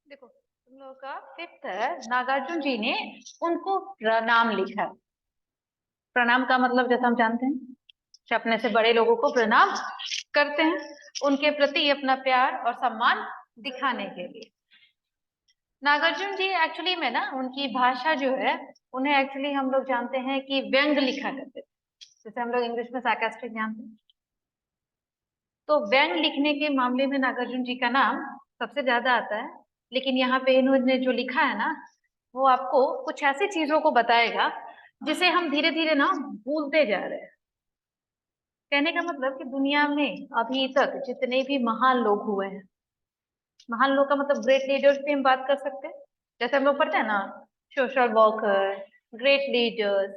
देखो तुम लोगों का फिफ्थ है, नागार्जुन जी ने उनको प्रणाम लिखा है। प्रणाम का मतलब जैसा हम जानते हैं कि अपने से बड़े लोगों को प्रणाम करते हैं, उनके प्रति अपना प्यार और सम्मान दिखाने के लिए। नागार्जुन जी एक्चुअली में ना उनकी भाषा जो है, उन्हें एक्चुअली हम लोग जानते हैं कि व्यंग लिखा करते थे, जैसे हम लोग इंग्लिश में सार्कास्टिक जानते हैं। तो व्यंग लिखने के मामले में नागार्जुन जी का नाम सबसे ज्यादा आता है। लेकिन यहाँ पे इन्होंने जो लिखा है ना, वो आपको कुछ ऐसी चीजों को बताएगा जिसे हम धीरे धीरे ना भूलते जा रहे हैं। कहने का मतलब कि दुनिया में अभी तक जितने भी महान लोग हुए हैं, महान लोग का मतलब ग्रेट लीडर्स भी हम बात कर सकते हैं। जैसे हम लोग पढ़ते हैं ना, सोशल वर्कर, ग्रेट लीडर्स,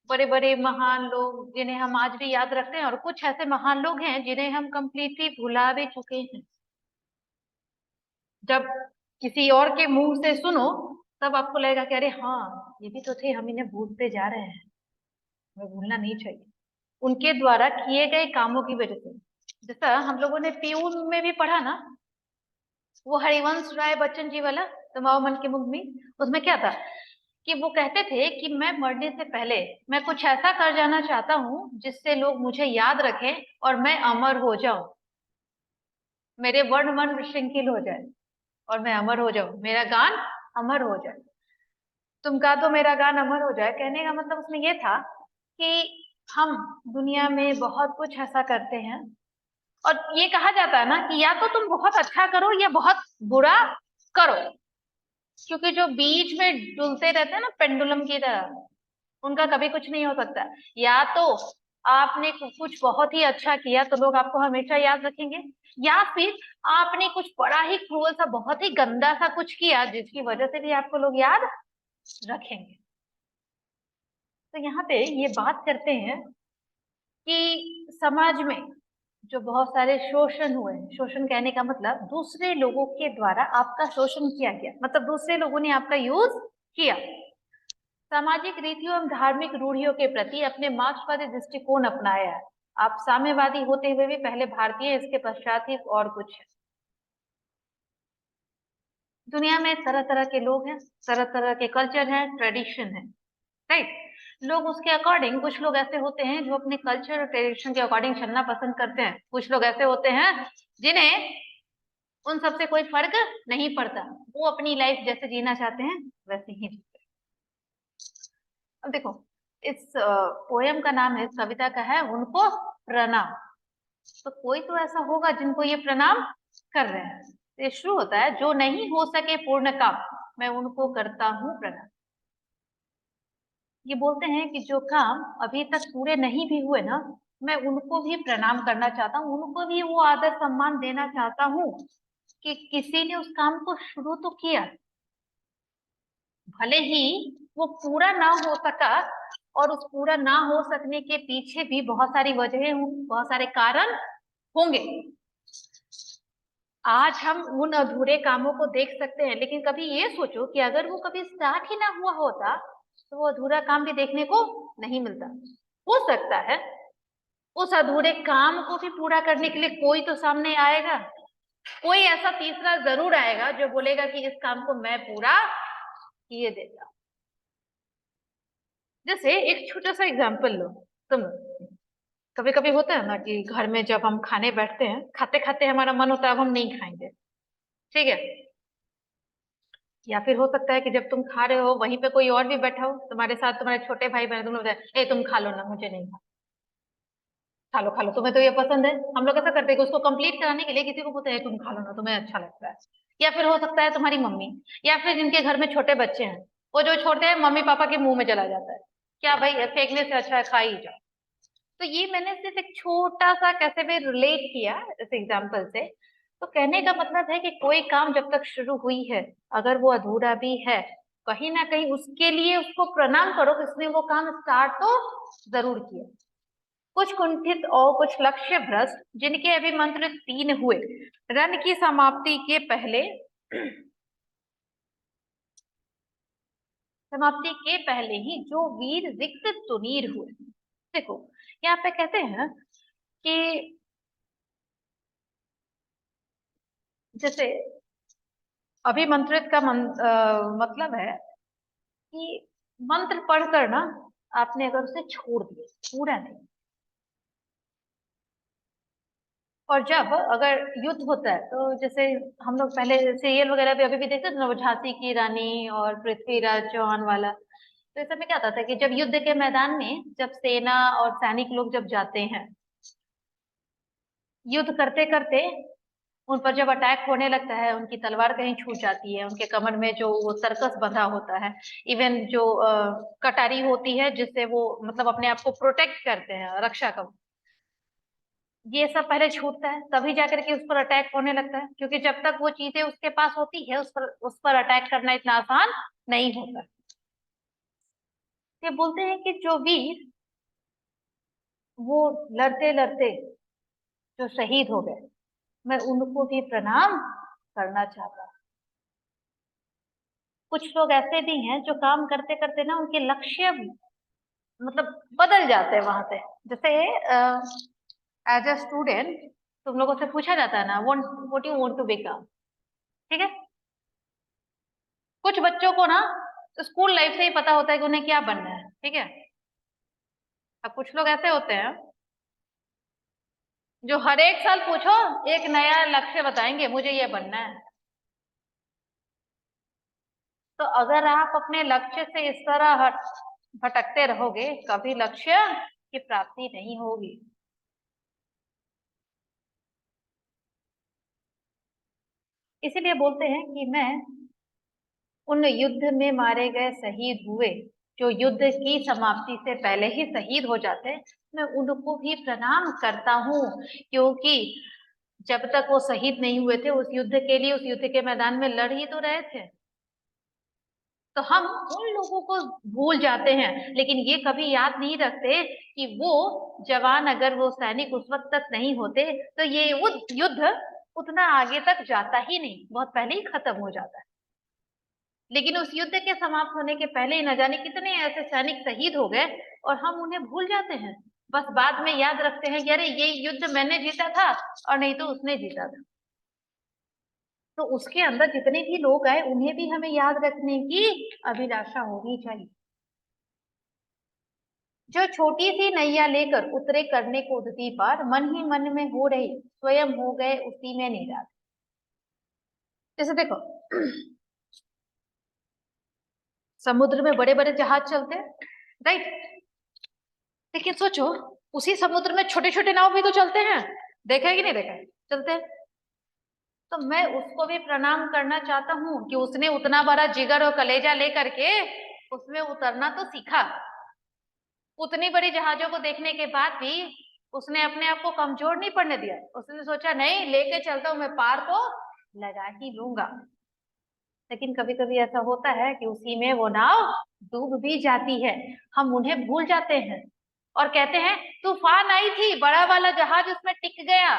बड़े बड़े महान लोग जिन्हें हम आज भी याद रखते हैं, और कुछ ऐसे महान लोग हैं जिन्हें हम कंप्लीटली भुला भी चुके हैं। जब किसी और के मुंह से सुनो तब आपको लगेगा कि अरे हाँ, ये भी तो थे, हम इन्हें भूलते जा रहे हैं, हमें भूलना नहीं चाहिए। उनके द्वारा किए गए कामों की वजह से, जैसा हम लोगों ने पीयूष में भी पढ़ा ना, वो हरिवंश राय बच्चन जी वाला तुम्हारा मन के मुग्ध में, उसमें क्या था कि वो कहते थे कि मैं मरने से पहले मैं कुछ ऐसा कर जाना चाहता हूँ जिससे लोग मुझे याद रखें और मैं अमर हो जाऊं, मेरे वर्ण मन श्रृंखल हो जाए और मैं अमर हो जाऊं, मेरा गान अमर हो जाए। तुम गा दो मेरा गान अमर हो जाए, कहने का मतलब उसमें ये था कि हम दुनिया में बहुत कुछ ऐसा करते हैं, और ये कहा जाता है ना कि या तो तुम बहुत अच्छा करो या बहुत बुरा करो, क्योंकि जो बीच में डुलते रहते हैं ना पेंडुलम की तरह, उनका कभी कुछ नहीं हो सकता। या तो आपने कुछ बहुत ही अच्छा किया तो लोग आपको हमेशा याद रखेंगे, या फिर आपने कुछ बड़ा ही क्रूअल सा, बहुत ही गंदा सा कुछ किया जिसकी वजह से भी आपको लोग याद रखेंगे। तो यहाँ पे ये बात करते हैं कि समाज में जो बहुत सारे शोषण हुए, शोषण कहने का मतलब दूसरे लोगों के द्वारा आपका शोषण किया गया, मतलब दूसरे लोगों ने आपका यूज किया। सामाजिक रीतियों एवं धार्मिक रूढ़ियों के प्रति अपने मार्क्सवादी दृष्टिकोण अपनाया है। आप साम्यवादी होते हुए भी पहले भारतीय, इसके पश्चात ही और कुछ है। दुनिया में तरह तरह के लोग हैं, तरह तरह के कल्चर हैं, ट्रेडिशन है, राइट। लोग उसके अकॉर्डिंग, कुछ लोग ऐसे होते हैं जो अपने कल्चर और ट्रेडिशन के अकॉर्डिंग चलना पसंद करते हैं, कुछ लोग ऐसे होते हैं जिन्हें उन सबसे कोई फर्क नहीं पड़ता, वो अपनी लाइफ जैसे जीना चाहते हैं वैसे ही जीते हैं। अब देखो, इस पोयम का नाम है, इस कविता का है उनको प्रणाम। तो कोई तो ऐसा होगा जिनको ये प्रणाम कर रहे हैं। तो ये शुरू होता है, जो नहीं हो सके पूर्ण काम मैं उनको करता हूँ प्रणाम। ये बोलते हैं कि जो काम अभी तक पूरे नहीं भी हुए ना, मैं उनको भी प्रणाम करना चाहता हूँ, उनको भी वो आदर सम्मान देना चाहता हूँ कि किसी ने उस काम को शुरू तो किया, भले ही वो पूरा ना हो सका, और उस पूरा ना हो सकने के पीछे भी बहुत सारी वजहें होंगी, बहुत सारे कारण होंगे। आज हम उन अधूरे कामों को देख सकते हैं, लेकिन कभी ये सोचो कि अगर वो कभी स्टार्ट ही ना हुआ होता तो वो अधूरा काम भी देखने को नहीं मिलता। हो सकता है उस अधूरे काम को भी पूरा करने के लिए कोई तो सामने आएगा, कोई ऐसा तीसरा जरूर आएगा जो बोलेगा कि इस काम को मैं पूरा किए देता। जैसे एक छोटा सा एग्जांपल लो तुम। कभी कभी होता है ना कि घर में जब हम खाने बैठते हैं, खाते खाते हमारा मन होता है अब हम नहीं खाएंगे, ठीक है। या फिर हो सकता है कि जब तुम खा रहे हो वहीं पे कोई और भी बैठा हो तुम्हारे साथ, तुम्हारे छोटे भाई बहन, तुम लोग ए तुम खा लो ना, मुझे नहीं खा लो, खा लो, तुम्हें तो ये पसंद है। हम लोग ऐसा करते हैं कि उसको कंप्लीट कराने के लिए किसी को बोलते हैं तुम खा लो ना, तुम्हें अच्छा लगता है। या फिर हो सकता है तुम्हारी मम्मी, या फिर जिनके घर में छोटे बच्चे हैं, वो जो छोटे हैं मम्मी पापा के मुंह में चला जाता है, क्या भाई फेंकने से अच्छा है खा ही जाओ। तो ये मैंने सिर्फ एक छोटा सा कैसे भी रिलेट किया इस एग्जाम्पल से। तो कहने का मतलब है कि कोई काम जब तक शुरू हुई है, अगर वो अधूरा भी है, कहीं ना कहीं उसके लिए उसको प्रणाम करो कि उसने वो काम स्टार्ट तो जरूर किया। कुछ कुंठित और कुछ लक्ष्य भ्रष्ट जिनके अभिमंत्रित 3 हुए, रन की समाप्ति के पहले समाप्ति के पहले ही जो वीर रिक्त तुनीर हुए। देखो यहाँ पे कहते हैं कि जैसे अभिमंत्रित का मतलब है कि मंत्र पढ़कर ना आपने अगर उसे छोड़ दिया, पूरा नहीं। और जब अगर युद्ध होता है तो जैसे हम लोग पहले सीरियल वगैरह भी अभी भी देखते थे ना, वो झांसी की रानी और पृथ्वीराज चौहान वाला। तो इस समय क्या होता था कि जब युद्ध के मैदान में जब सेना और सैनिक लोग जब जाते हैं, युद्ध करते करते उन पर जब अटैक होने लगता है, उनकी तलवार कहीं छूट जाती है, उनके कमर में जो वो सर्कस बंधा होता है, इवन जो कटारी होती है जिससे वो मतलब अपने आप को प्रोटेक्ट करते हैं, रक्षा कवच, ये सब पहले छूटता है, तभी जाकर के उस पर अटैक होने लगता है। क्योंकि जब तक वो चीजें उसके पास होती है, उस पर अटैक करना इतना आसान नहीं होता। ये बोलते हैं कि जो वीर वो लड़ते लड़ते जो शहीद हो गए, मैं उनको भी प्रणाम करना चाहता हूँ। कुछ लोग ऐसे भी हैं जो काम करते करते ना उनके लक्ष्य मतलब बदल जाते हैं वहां से। जैसे एज अ स्टूडेंट तुम लोगों से पूछा जाता है ना, what you want to become, ठीक है। कुछ बच्चों को ना स्कूल लाइफ से ही पता होता है कि उन्हें क्या बनना है, ठीक है। अब कुछ लोग ऐसे होते हैं जो हर एक साल पूछो एक नया लक्ष्य बताएंगे, मुझे ये बनना है। तो अगर आप अपने लक्ष्य से इस तरह भटकते रहोगे, कभी लक्ष्य की प्राप्ति नहीं होगी। इसीलिए बोलते हैं कि मैं उन युद्ध में मारे गए शहीद हुए जो युद्ध की समाप्ति से पहले ही शहीद हो जाते हैं, मैं उनको भी प्रणाम करता हूँ। क्योंकि जब तक वो शहीद नहीं हुए थे उस युद्ध के लिए, उस युद्ध के मैदान में लड़ ही तो रहे थे। तो हम उन लोगों को भूल जाते हैं, लेकिन ये कभी याद नहीं रखते कि वो जवान, अगर वो सैनिक उस वक्त तक नहीं होते तो ये वो युद्ध उतना आगे तक जाता ही नहीं, बहुत पहले ही खत्म हो जाता है। लेकिन उस युद्ध के समाप्त होने के पहले ही न जाने कितने ऐसे सैनिक शहीद हो गए, और हम उन्हें भूल जाते हैं। बस बाद में याद रखते हैं कि अरे ये युद्ध मैंने जीता था और नहीं तो उसने जीता था। तो उसके अंदर जितने भी लोग आए उन्हें भी हमें याद रखने की अभिलाषा होनी चाहिए। जो छोटी सी नैया लेकर उतरे करने को उदती पार, मन ही मन में हो रही स्वयं हो गए उसी में निराश। जैसे देखो समुद्र में बड़े बड़े जहाज चलते हैं, राइट। लेकिन सोचो उसी समुद्र में छोटे छोटे नाव भी तो चलते हैं, देखा है कि नहीं देखा है, चलते हैं। तो मैं उसको भी प्रणाम करना चाहता हूँ कि उसने उतना बड़ा जिगर और कलेजा लेकर के उसमें उतरना तो सीखा। उतनी बड़ी जहाजों को देखने के बाद भी उसने अपने आप को कमजोर नहीं पड़ने दिया। उसने सोचा नहीं, लेके चलता हूँ, मैं पार तो लगा ही लूंगा। लेकिन कभी कभी ऐसा होता है कि उसी में वो नाव डूब भी जाती है, हम उन्हें भूल जाते हैं और कहते हैं तूफान आई थी, बड़ा वाला जहाज उसमें टिक गया।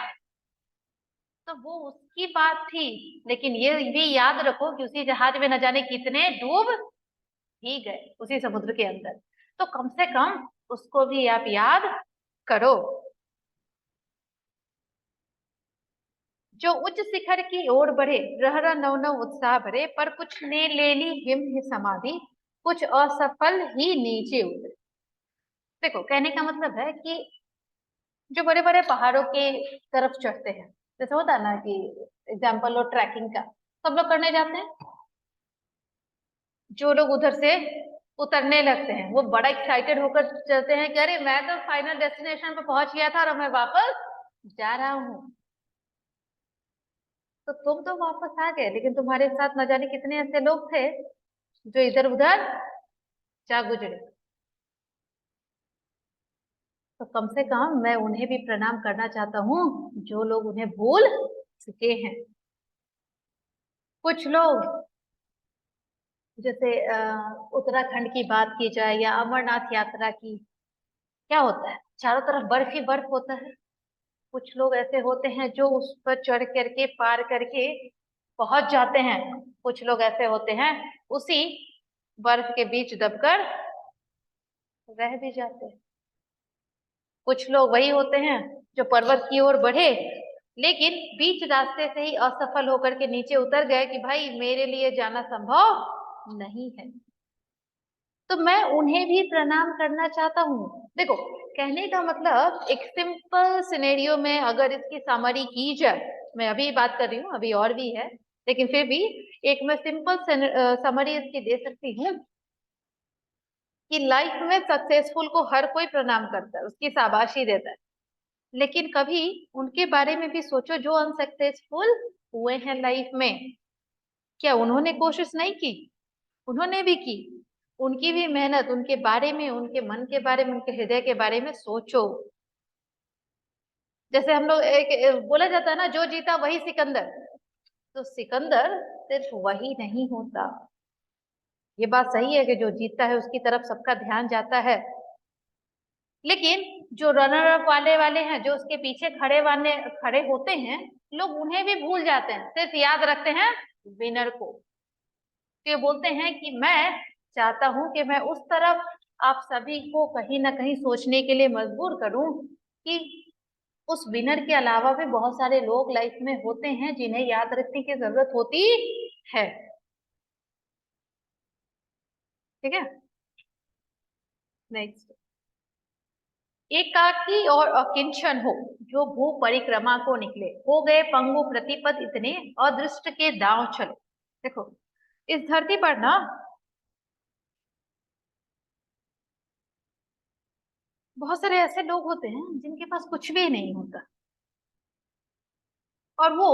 तो वो उसकी बात थी, लेकिन ये भी याद रखो कि उसी जहाज में न जाने कितने डूब ही गए उसी समुद्र के अंदर। तो कम से कम उसको भी आप याद करो। जो उच्च शिखर की ओर बढ़े, रह रह नव नव उत्साह भरे, पर कुछ ने ले ली हिम ही समाधि, कुछ असफल ही नीचे उतरे। देखो कहने का मतलब है कि जो बड़े बड़े पहाड़ों के तरफ चढ़ते हैं, जैसे होता है ना कि एग्जाम्पल लो ट्रैकिंग का, सब लोग करने जाते हैं। जो लोग उधर से उतरने लगते हैं वो बड़ा एक्साइटेड होकर चलते हैं कि अरे मैं तो फाइनल डेस्टिनेशन पे पहुंच गया था और मैं वापस जा रहा हूँ। तो तुम तो वापस आ गए, लेकिन तुम्हारे साथ न जाने कितने ऐसे लोग थे जो इधर उधर जा गुजरे। तो कम से कम मैं उन्हें भी प्रणाम करना चाहता हूँ जो लोग उन्हें भूल चुके हैं। कुछ लोग जैसे उत्तराखंड की बात की जाए या अमरनाथ यात्रा की, क्या होता है चारों तरफ बर्फ ही बर्फ होता है। कुछ लोग ऐसे होते हैं जो उस पर चढ़ करके पार करके पहुंच जाते हैं, कुछ लोग ऐसे होते हैं उसी बर्फ के बीच दबकर रह भी जाते हैं। कुछ लोग वही होते हैं जो पर्वत की ओर बढ़े लेकिन बीच रास्ते से ही असफल होकर के नीचे उतर गए कि भाई मेरे लिए जाना संभव नहीं है। तो मैं उन्हें भी प्रणाम करना चाहता हूँ। देखो, कहने का मतलब एक सिंपल सिनेरियो में अगर इसकी समरी की जाए, मैं अभी बात कर रही हूँ, अभी और भी है, लेकिन फिर भी एक मैं सिंपल समरी इसकी दे सकती हूँ कि लाइफ में सक्सेसफुल को हर कोई प्रणाम करता है, उसकी शाबाशी देता है, लेकिन कभी उनके बारे में भी सोचो जो अनसक्सेसफुल हुए हैं लाइफ में। क्या उन्होंने कोशिश नहीं की? उन्होंने भी की। उनकी भी मेहनत, उनके बारे में, उनके मन के बारे में, उनके हृदय के बारे में सोचो। जैसे हम लोग बोला जाता है ना, जो जीता वही सिकंदर। तो सिकंदर सिर्फ वही नहीं होता। ये बात सही है कि जो जीतता है उसकी तरफ सबका ध्यान जाता है, लेकिन जो रनर अप वाले वाले हैं, जो उसके पीछे खड़े होते हैं, लोग उन्हें भी भूल जाते हैं, सिर्फ याद रखते हैं विनर को। तो ये बोलते हैं कि मैं चाहता हूं कि मैं उस तरफ आप सभी को कहीं ना कहीं सोचने के लिए मजबूर करूं कि उस विनर के अलावा भी बहुत सारे लोग लाइफ में होते हैं जिन्हें याद रखने की जरूरत होती है। ठीक है, नेक्स्ट। एकाकी और अकिंचन हो, जो भू परिक्रमा को निकले, हो गए पंगु प्रतिपद इतने, अदृष्ट के दांव चले। देखो, इस धरती पर ना बहुत सारे ऐसे लोग होते हैं जिनके पास कुछ भी नहीं होता, और वो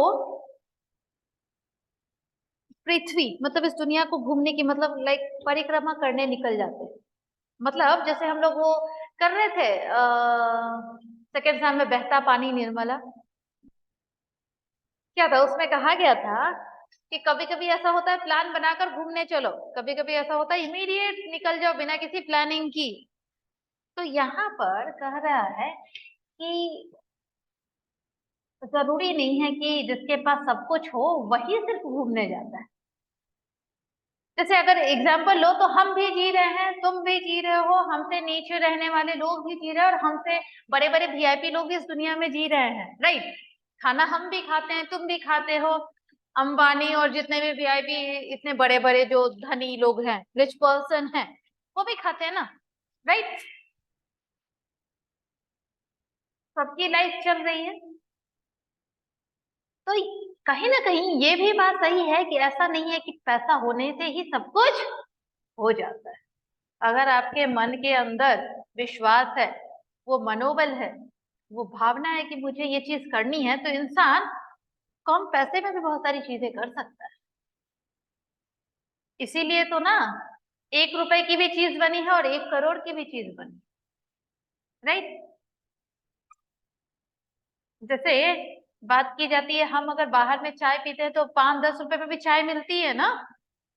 पृथ्वी मतलब इस दुनिया को घूमने की मतलब लाइक परिक्रमा करने निकल जाते हैं। मतलब जैसे हम लोग वो कर रहे थे सेकेंड सेम में, बहता पानी निर्मला। क्या था उसमें, कहा गया था कि कभी कभी ऐसा होता है प्लान बनाकर घूमने चलो, कभी कभी ऐसा होता है इमीडिएट निकल जाओ बिना किसी प्लानिंग की। तो यहाँ पर कह रहा है कि जरूरी नहीं है कि जिसके पास सब कुछ हो वही सिर्फ घूमने जाता है। जैसे अगर एग्जाम्पल लो तो हम भी जी रहे हैं, तुम भी जी रहे हो, हमसे नीचे रहने वाले लोग भी जी रहे हैं, और हमसे बड़े बड़े वीआईपी लोग भी इस दुनिया में जी रहे हैं, राइट। खाना हम भी खाते हैं, तुम भी खाते हो, अंबानी और जितने भी वीआईपी, इतने बड़े बड़े जो धनी लोग हैं, रिच पर्सन हैं, वो भी खाते हैं ना, राइट। सबकी लाइफ चल रही है। तो कहीं ना कहीं ये भी बात सही है कि ऐसा नहीं है कि पैसा होने से ही सब कुछ हो जाता है। अगर आपके मन के अंदर विश्वास है, वो मनोबल है, वो भावना है कि मुझे ये चीज करनी है, तो इंसान कम पैसे में भी बहुत सारी चीजें कर सकता है। इसीलिए तो ना 1 रुपए की भी चीज बनी है और 1 करोड़ की भी चीज बनी, राइट। जैसे बात की जाती है, हम अगर बाहर में चाय पीते हैं तो 5-10 रुपए में भी चाय मिलती है ना,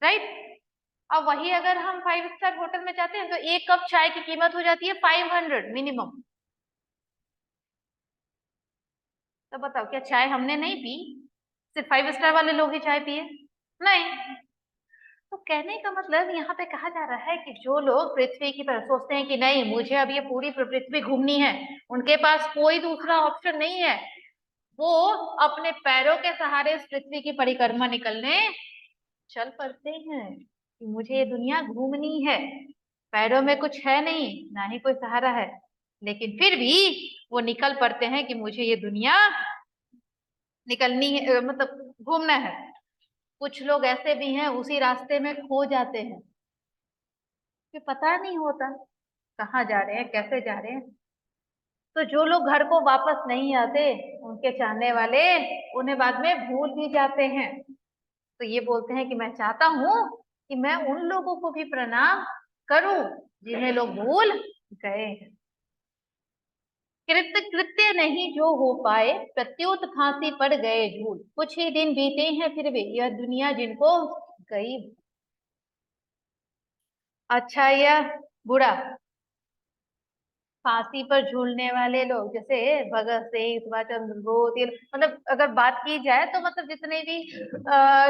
राइट। और वही अगर हम 5 स्टार होटल में जाते हैं तो 1 कप चाय की कीमत हो जाती है 500 मिनिमम। तो बताओ, क्या चाय हमने नहीं पी? सिर्फ 5 स्टार वाले लोग ही चाय पिए? नहीं। तो कहने का मतलब यहाँ पे कहा जा रहा है कि जो लोग पृथ्वी की तरफ सोचते हैं कि नहीं मुझे अब ये पूरी पृथ्वी घूमनी है, उनके पास कोई दूसरा ऑप्शन नहीं है, वो अपने पैरों के सहारे इस पृथ्वी की परिक्रमा निकलने चल पड़ते हैं कि मुझे ये दुनिया घूमनी है। पैरों में कुछ है नहीं, ना ही कोई सहारा है, लेकिन फिर भी वो निकल पड़ते हैं कि मुझे ये दुनिया निकलनी है, मतलब घूमना है। कुछ लोग ऐसे भी हैं उसी रास्ते में खो जाते हैं, कि पता नहीं होता कहाँ जा रहे हैं, कैसे जा रहे हैं। तो जो लोग घर को वापस नहीं आते, उनके चाहने वाले उन्हें बाद में भूल भी जाते हैं। तो ये बोलते हैं कि मैं चाहता हूं कि मैं उन लोगों को भी प्रणाम करूं जिन्हें लोग भूल गए हैं। कृत्य कृत्य नहीं जो हो पाए, प्रत्युत फांसी पड़ गए झूल, कुछ ही दिन बीते हैं फिर भी यह दुनिया जिनको गई। अच्छा या बुरा? फांसी पर झूलने वाले लोग जैसे भगत सिंह, सुभाष चंद्र बोस, ये मतलब अगर बात की जाए तो मतलब जितने भी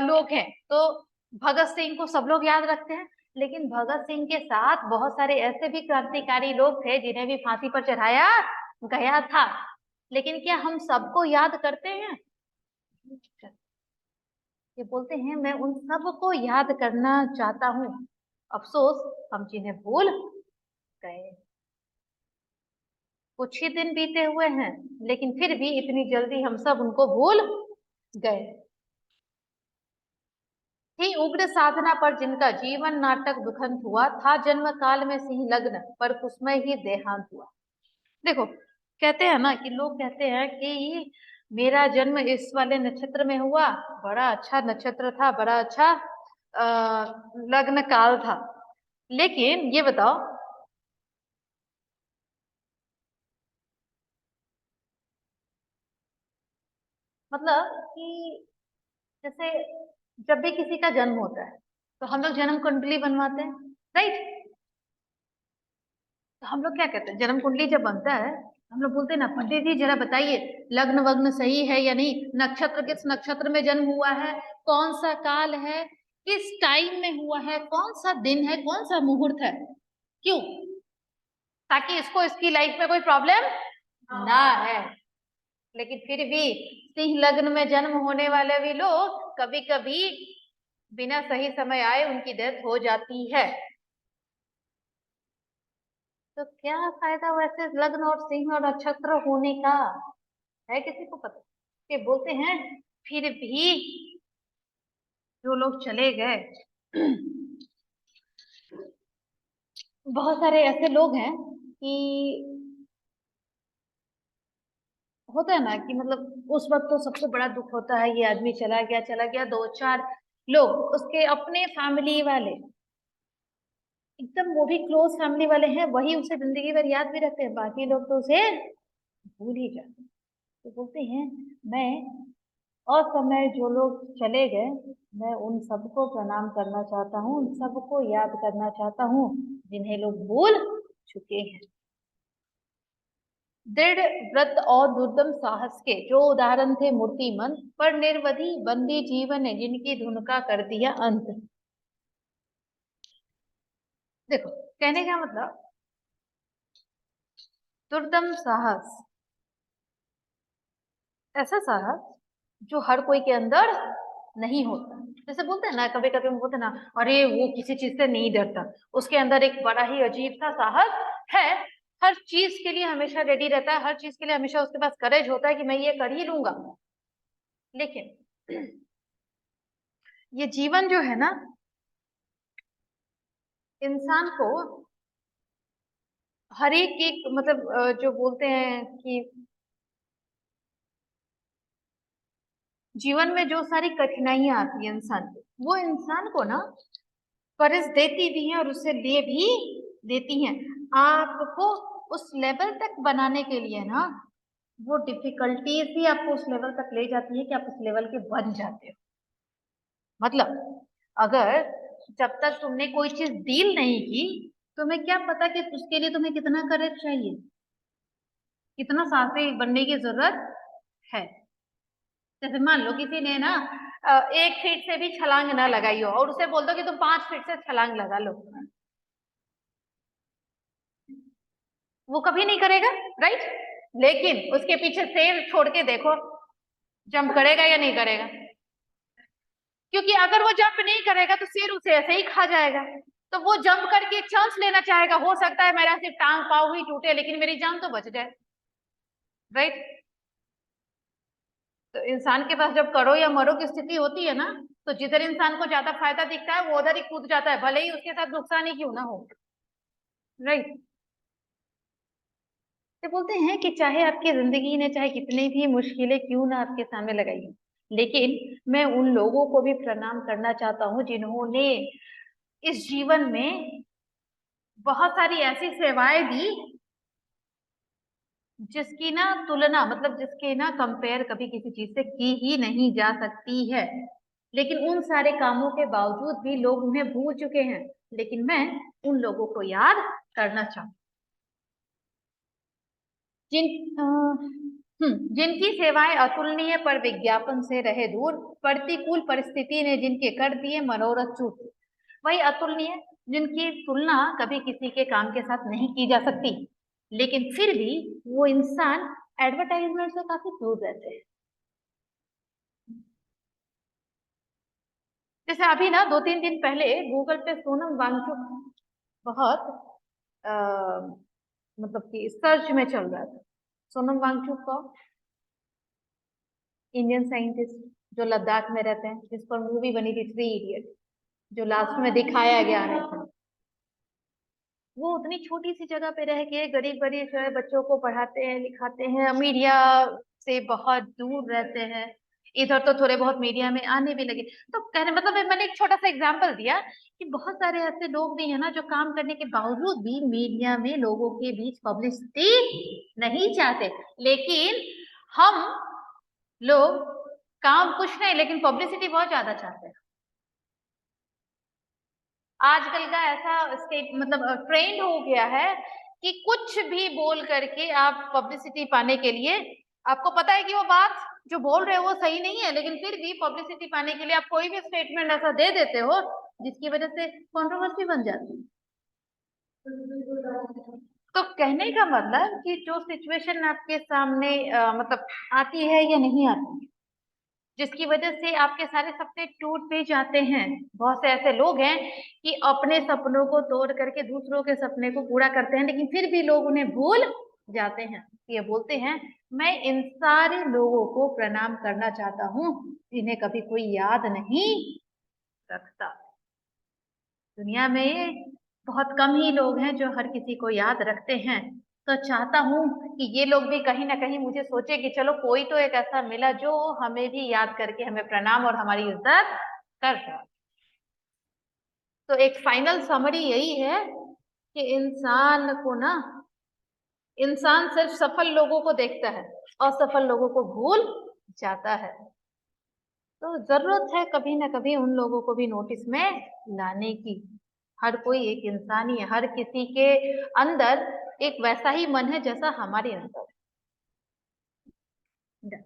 लोग हैं, तो भगत सिंह को सब लोग याद रखते हैं, लेकिन भगत सिंह के साथ बहुत सारे ऐसे भी क्रांतिकारी लोग थे जिन्हें भी फांसी पर चढ़ाया गया था। लेकिन क्या हम सबको याद करते हैं? ये बोलते हैं मैं उन सबको याद करना चाहता हूँ, अफसोस हम जिन्हें भूल गए। कुछ ही दिन बीते हुए हैं, लेकिन फिर भी इतनी जल्दी हम सब उनको भूल गए। थी उग्र साधना पर जिनका जीवन नाटक दुखंत हुआ, था जन्म काल में सिंह लग्न पर कुसमय ही देहांत हुआ। देखो, कहते हैं ना कि लोग कहते हैं कि मेरा जन्म इस वाले नक्षत्र में हुआ, बड़ा अच्छा नक्षत्र था, बड़ा अच्छा लग्न काल था। लेकिन ये बताओ, मतलब कि जैसे जब भी किसी का जन्म होता है तो हम लोग जन्म कुंडली बनवाते हैं, राइट? तो हम लोग क्या कहते हैं, जन्म कुंडली जब बनता है हम लोग बोलते हैं ना, पंडित जी जरा बताइए लग्न वग्न सही है या नहीं, नक्षत्र किस नक्षत्र में जन्म हुआ है, कौन सा काल है, किस टाइम में हुआ है, कौन सा दिन है, कौन सा मुहूर्त है। क्यों? ताकि इसको इसकी लाइफ में कोई प्रॉब्लम ना है। लेकिन फिर भी सिंह लग्न में जन्म होने वाले भी लोग कभी कभी बिना सही समय आए उनकी डेथ हो जाती है। तो क्या फायदा वैसे लग्न और सिंह और नक्षत्र होने का, है किसी को पता? ये बोलते हैं फिर भी जो लोग चले गए बहुत सारे ऐसे लोग हैं कि होता है ना कि मतलब उस वक्त तो सबसे बड़ा दुख होता है, ये आदमी चला गया चला गया, दो चार लोग उसके अपने फैमिली वाले, एकदम वो भी क्लोज फैमिली वाले हैं, वही उसे जिंदगी भर याद भी रखते हैं, बाकी लोग तो उसे भूल ही जाते हैं। तो बोलते हैं मैं असमय जो लोग चले गए, मैं उन सबको प्रणाम करना चाहता हूँ, उन सबको याद करना चाहता हूँ जिन्हें लोग भूल चुके हैं। दृढ़ व्रत और दुर्दम साहस के जो उदाहरण थे मूर्तिमंत, पर निर्वधि बंदी जीवन ने जिनकी धुन का कर दिया अंत। देखो, कहने का मतलब दुर्दम साहस, ऐसा साहस जो हर कोई के अंदर नहीं होता। जैसे बोलते हैं ना, कभी कभी हम बोलते हैं ना, अरे वो किसी चीज से नहीं डरता, उसके अंदर एक बड़ा ही अजीब सा साहस है, हर चीज के लिए हमेशा रेडी रहता है, हर चीज के लिए हमेशा उसके पास करेज होता है कि मैं ये कर ही लूंगा। लेकिन ये जीवन जो है ना, इंसान को हर एक मतलब जो बोलते हैं कि जीवन में जो सारी कठिनाइयां आती है इंसान को, वो इंसान को ना कर्ज देती भी हैं और उससे ले भी देती हैं। आपको उस लेवल तक बनाने के लिए ना, वो डिफिकल्टीज ही आपको उस लेवल तक ले जाती है कि आप उस लेवल के बन जाते हो। मतलब अगर जब तक तुमने कोई चीज डील नहीं की, तुम्हें क्या पता कि उसके लिए तुम्हें कितना करेज चाहिए, कितना साहसी बनने की जरूरत है। जैसे मान लो किसी ने ना 1 फीट से भी छलांग ना लगाई हो और उसे बोल दो कि तुम 5 फीट से छलांग लगा लो, वो कभी नहीं करेगा, राइट? लेकिन उसके पीछे शेर छोड़ के देखो, जंप करेगा या नहीं करेगा? क्योंकि अगर वो जंप नहीं करेगा तो शेर उसे ऐसे ही खा जाएगा। तो वो जंप करके एक चांस लेना चाहेगा, हो सकता है मेरा सिर्फ टांग पाव ही टूटे लेकिन मेरी जान तो बच जाए, राइट? तो इंसान के पास जब करो या मरो की स्थिति होती है ना, तो जिधर इंसान को ज्यादा फायदा दिखता है वो उधर ही कूद जाता है, भले ही उसके साथ नुकसान ही क्यों ना हो, राइट? तो बोलते हैं कि चाहे आपकी जिंदगी ने चाहे कितनी भी मुश्किलें क्यों ना आपके सामने लगाई हो, लेकिन मैं उन लोगों को भी प्रणाम करना चाहता हूँ जिन्होंने इस जीवन में बहुत सारी ऐसी सेवाएं दी जिसकी ना तुलना, मतलब जिसके ना कंपेयर कभी किसी चीज से की ही नहीं जा सकती है। लेकिन उन सारे कामों के बावजूद भी लोग उन्हें भूल चुके हैं, लेकिन मैं उन लोगों को याद करना चाहूँ जिन जिनकी सेवाएं अतुलनीय पर विज्ञापन से रहे दूर, प्रतिकूल परिस्थिति ने जिनके कर दिए मनोरथ चूर। वही अतुलनीय, जिनकी तुलना कभी किसी के काम के साथ नहीं की जा सकती, लेकिन फिर भी वो इंसान एडवर्टाइजमेंट से काफी दूर रहते हैं। जैसे अभी ना 2-3 दिन पहले गूगल पे सोनम वांगचुक बहुत मतलब कि सर्च में चल रहा था। सोनम वांगचुक को इंडियन साइंटिस्ट जो लद्दाख में रहते हैं, जिस पर मूवी बनी थी 3 इडियट, जो लास्ट में दिखाया गया है। वो उतनी छोटी सी जगह पे रह के गरीब गरीब जो है बच्चों को पढ़ाते हैं लिखाते हैं, मीडिया से बहुत दूर रहते हैं। इधर तो थोड़े बहुत मीडिया में आने भी लगे। तो कहने मतलब मैंने एक छोटा सा एग्जांपल दिया कि बहुत सारे ऐसे लोग भी हैं ना जो काम करने के बावजूद भी मीडिया में लोगों के बीच पब्लिसिटी नहीं चाहते। लेकिन हम लोग काम कुछ नहीं लेकिन पब्लिसिटी बहुत ज्यादा चाहते हैं। आजकल का ऐसा स्टेट मतलब ट्रेंड हो गया है कि कुछ भी बोल करके आप पब्लिसिटी पाने के लिए, आपको पता है कि वो बात जो बोल रहे हो वो सही नहीं है, लेकिन फिर भी पब्लिसिटी पाने के लिए आप कोई भी स्टेटमेंट ऐसा दे देते हो जिसकी वजह से कंट्रोवर्सी बन जाती है। तो कहने का मतलब कि जो सिचुएशन आपके सामने मतलब आती है या नहीं आती है, जिसकी वजह से आपके सारे सपने टूट भी जाते हैं। बहुत से ऐसे लोग हैं कि अपने सपनों को तोड़ करके दूसरों के सपने को पूरा करते हैं, लेकिन फिर भी लोग उन्हें भूल जाते हैं। ये बोलते हैं मैं इन सारे लोगों को प्रणाम करना चाहता हूँ जिन्हें कभी कोई याद नहीं रखता। दुनिया में बहुत कम ही लोग हैं जो हर किसी को याद रखते हैं। तो चाहता हूँ कि ये लोग भी कहीं ना कहीं मुझे सोचे कि चलो कोई तो एक ऐसा मिला जो हमें भी याद करके हमें प्रणाम और हमारी इज्जत कर रहा है। तो एक फाइनल समरी यही है कि इंसान सिर्फ सफल लोगों को देखता है, असफल लोगों को भूल जाता है। तो जरूरत है कभी ना कभी उन लोगों को भी नोटिस में लाने की। हर कोई एक इंसान ही है, हर किसी के अंदर एक वैसा ही मन है जैसा हमारे अंदर है।